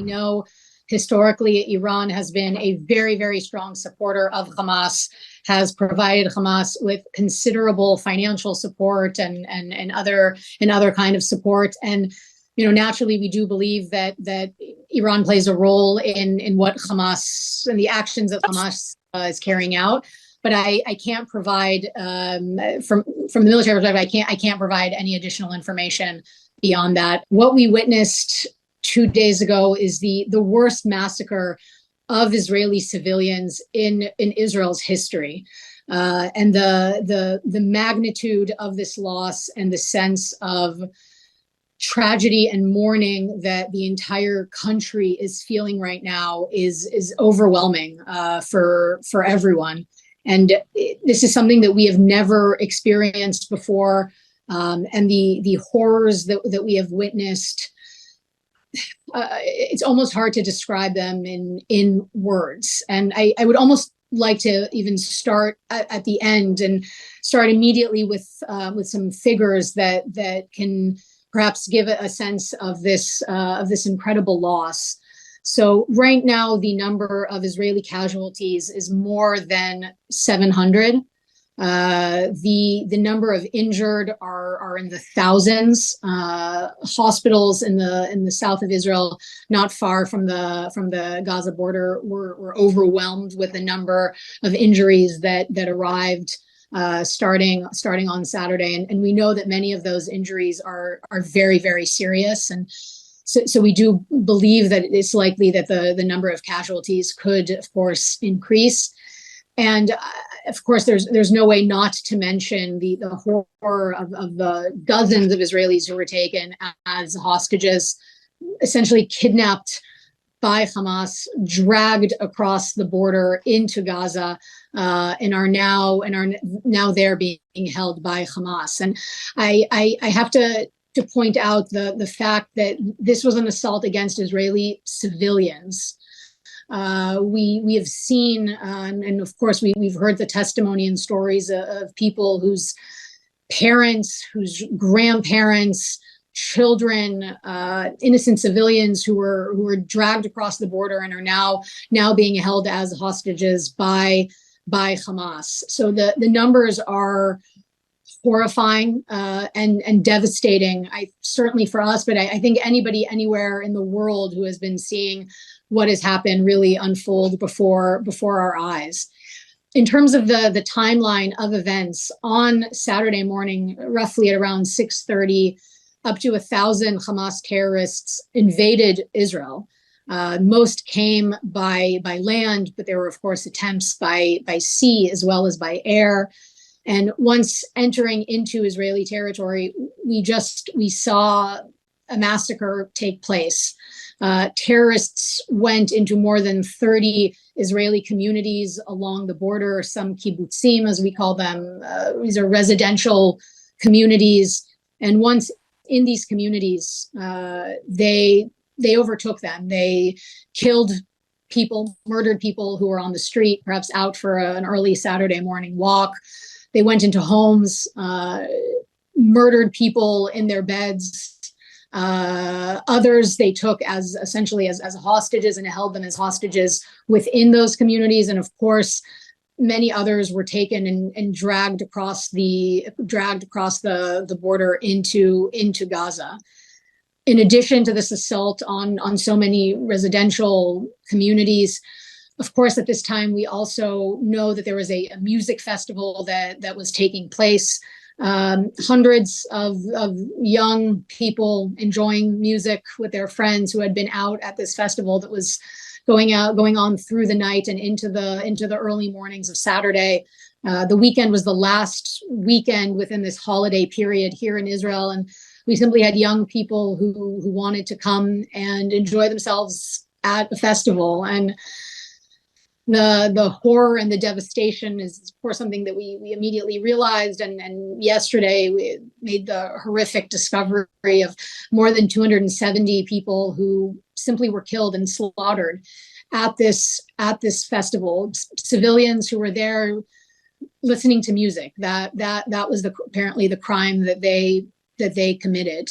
know historically Iran has been a very, very strong supporter of Hamas, has provided Hamas with considerable financial support and other kind of support. And naturally, we do believe that Iran plays a role in what Hamas and the actions that Hamas is carrying out. But I can't provide from the military perspective. I can't provide any additional information beyond that. What we witnessed 2 days ago is the worst massacre of Israeli civilians in Israel's history, and the magnitude of this loss and the sense of tragedy and mourning that the entire country is feeling right now is overwhelming for everyone. And this is something that we have never experienced before, and the horrors that we have witnessed. It's almost hard to describe them in words. And I would almost like to even start at the end and start immediately with some figures that can perhaps give a sense of this incredible loss. So right now, the number of Israeli casualties is more than 700. The number of injured are in the thousands. Hospitals in the south of Israel, not far from the Gaza border, were overwhelmed with the number of injuries that arrived starting on Saturday, and we know that many of those injuries are very, very serious. And so we do believe that it's likely that the number of casualties could, of course, increase. And of course, there's no way not to mention the horror of the dozens of Israelis who were taken as hostages, essentially kidnapped by Hamas, dragged across the border into Gaza, and are now there being held by Hamas. And I have to point out the fact that this was an assault against Israeli civilians. We have seen, and of course we've heard the testimony and stories of people whose parents, whose grandparents, children, innocent civilians who were dragged across the border and are now being held as hostages by Hamas. So the numbers are horrifying and devastating. Certainly for us, but I think anybody anywhere in the world who has been seeing what has happened really unfold before our eyes. In terms of the timeline of events, on Saturday morning, roughly at around 6:30, up to 1,000 Hamas terrorists invaded Israel. Most came by land, but there were, of course, attempts by sea as well as by air. And once entering into Israeli territory, we saw a massacre take place. Terrorists went into more than 30 Israeli communities along the border, some kibbutzim, as we call them. These are residential communities. And once in these communities, they overtook them. They killed people, murdered people who were on the street, perhaps out for an early Saturday morning walk. They went into homes, murdered people in their beds. Others they took essentially as hostages and held them as hostages within those communities. And of course, many others were taken and dragged across the border into Gaza. In addition to this assault on so many residential communities, of course, at this time, we also know that there was a music festival that was taking place. Hundreds of young people enjoying music with their friends who had been out at this festival that was going on through the night and into the early mornings of Saturday. The weekend was the last weekend within this holiday period here in Israel, and we simply had young people who wanted to come and enjoy themselves at a festival. And the horror and the devastation is, of course, something that we immediately realized. And yesterday we made the horrific discovery of more than 270 people who simply were killed and slaughtered at this festival. Civilians who were there listening to music. That was apparently the crime that they committed.